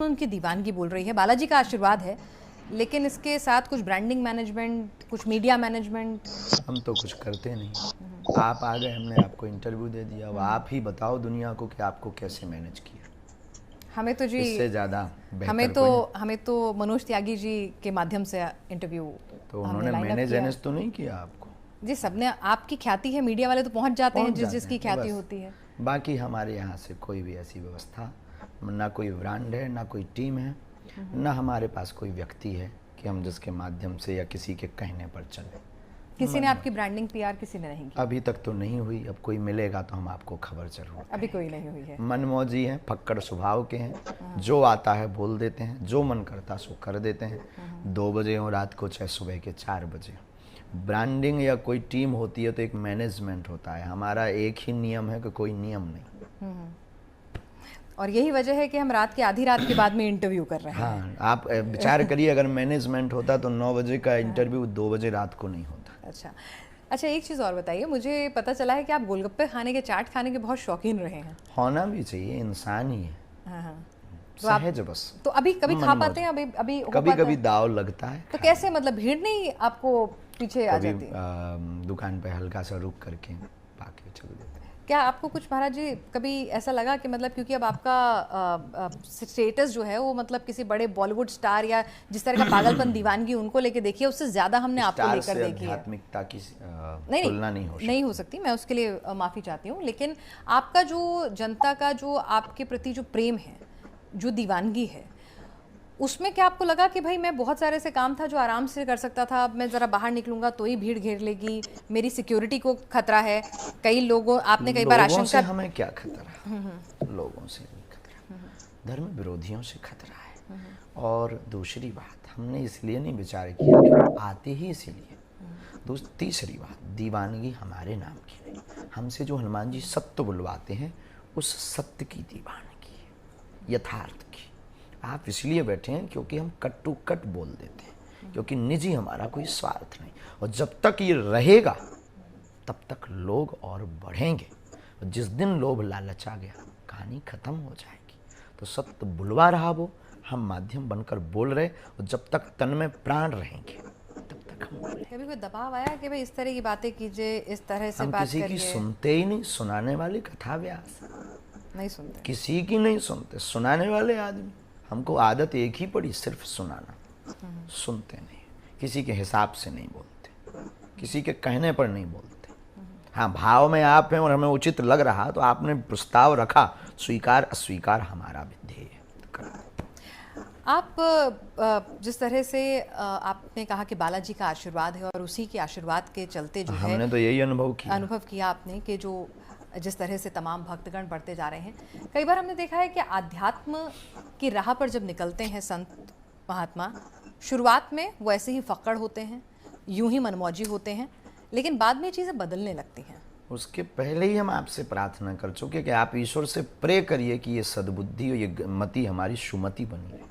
उनकी दीवानगी बोल रही है, बालाजी का आशीर्वाद है, लेकिन इसके साथ कुछ ब्रांडिंग मैनेजमेंट, कुछ मीडिया मैनेजमेंट। हम तो कुछ करते नहीं। आप आ गए, हमने आपको इंटरव्यू दे दिया। अब आप ही बताओ दुनिया को कि आपको कैसे मैनेज किया। हमें तो जी, इससे ज़्यादा हमें बेहतर तो कोई नहीं। हमें तो मनोज त्यागी जी के माध्यम से इंटरव्यू तो हमने उन्होंने लाइन अप मैनेज किया। एनेज तो नहीं किया आपको। जी, सबने आपकी ख्याति है, मीडिया वाले तो पहुंच जाते हैं पहुंच जिस जाते जिसकी हैं ख्याति बस। होती है। बाकी हमारे यहाँ से कोई भी ऐसी व्यवस्था, ना कोई ब्रांड है, ना कोई टीम है, ना हमारे पास कोई व्यक्ति है कि हम जिसके माध्यम से या किसी के कहने पर चले। किसी ने आपकी ब्रांडिंग पीआर किसी ने नहीं की? अभी तक तो नहीं हुई। अब कोई मिलेगा तो हम आपको खबर जरूर। अभी कोई नहीं हुई है। मनमौजी हैं, फक्कड़ स्वभाव के हैं, जो आता है बोल देते हैं, जो मन करता सो कर देते हैं। 2 बजे हो रात को, चाहे सुबह के 4 बजे। ब्रांडिंग या कोई टीम होती है तो एक मैनेजमेंट होता है। हमारा एक ही नियम है कि कोई नियम नहीं। और यही वजह है कि हम रात की आधी रात के बाद में इंटरव्यू कर रहे हैं। हाँ, आप विचार करिए, अगर मैनेजमेंट होता तो 9 बजे का इंटरव्यू 2 बजे रात को नहीं होता। अच्छा, एक चीज़ और बताइए, मुझे पता चला है कि आप गोलगप्पे खाने के, चाट खाने के बहुत शौकीन रहे हैं। होना भी चाहिए, इंसान ही है। हाँ। सहज बस। तो अभी कभी खा पाते हैं? अभी अभी हो कभी पाता कभी है? दाव लगता है। तो कैसे, मतलब भीड़ नहीं आपको पीछे आ जाती? दुकान पे हल्का सा रुक करके पाके चल देते हैं। क्या आपको कुछ, महाराज जी, कभी ऐसा लगा कि मतलब क्योंकि अब आपका स्टेटस जो है वो मतलब किसी बड़े बॉलीवुड स्टार या जिस तरह का पागलपन दीवानगी उनको लेके देखी है, उससे ज्यादा हमने आपको लेकर देखी है। आध्यात्मिकता की तुलना नहीं हो सकती, मैं उसके लिए माफ़ी चाहती हूँ। लेकिन आपका जो जनता का जो आपके प्रति जो प्रेम है, जो दीवानगी है, उसमें क्या आपको लगा कि भाई मैं बहुत सारे ऐसे काम था जो आराम से कर सकता था, अब मैं ज़रा बाहर निकलूंगा तो ही भीड़ घेर लेगी, मेरी सिक्योरिटी को खतरा है? कई लोगों, आपने कई बार लोगों से आशंका। हमें क्या खतरा, लोगों से नहीं खतरा, धर्म विरोधियों से खतरा है। और दूसरी बात, हमने इसलिए नहीं विचार किया कि वो आते ही इसीलिए। तीसरी बात, दीवानगी हमारे नाम की नहीं, हमसे जो हनुमान जी सत्य बुलवाते हैं उस सत्य की दीवानगी है, यथार्थ की। आप इसलिए बैठे हैं क्योंकि हम कट टू कट बोल देते हैं, क्योंकि निजी हमारा कोई स्वार्थ नहीं। और जब तक ये रहेगा तब तक लोग और बढ़ेंगे। और जिस दिन लोभ लालचा गया, कहानी खत्म हो जाएगी। तो सत्य बुलवा रहा वो, हम माध्यम बनकर बोल रहे, और जब तक तन में प्राण रहेंगे तब तक हम बोलेंगे। कभी कोई दबाव आया कि भाई इस तरह की बातें कीजिए, इस तरह से बात करिए? हम किसी की सुनते ही नहीं, सुनाने वाले कथा व्यास नहीं सुनते, किसी की नहीं सुनते, सुनाने वाले आदमी। हमको आदत एक ही पड़ी, सिर्फ सुनाना। सुनते नहीं, किसी के हिसाब से नहीं बोलते, किसी के कहने पर नहीं बोलते। हाँ, भाव में आप हैं और हमें उचित लग रहा तो आपने प्रस्ताव रखा, स्वीकार अस्वीकार हमारा विधेय है। आप जिस तरह से आपने कहा कि बालाजी का आशीर्वाद है और उसी के आशीर्वाद के चलते जो है, हमने तो यही अनुभव किया आपने कि जो जिस तरह से तमाम भक्तगण बढ़ते जा रहे हैं। कई बार हमने देखा है कि आध्यात्म की राह पर जब निकलते हैं संत महात्मा, शुरुआत में वो ऐसे ही फक्कड़ होते हैं, यूं ही मनमौजी होते हैं, लेकिन बाद में चीज़ें बदलने लगती हैं। उसके पहले ही हम आपसे प्रार्थना कर चुके कि आप ईश्वर से प्रे करिए कि ये सद्बुद्धि और ये मति हमारी सुमति बनी रहे।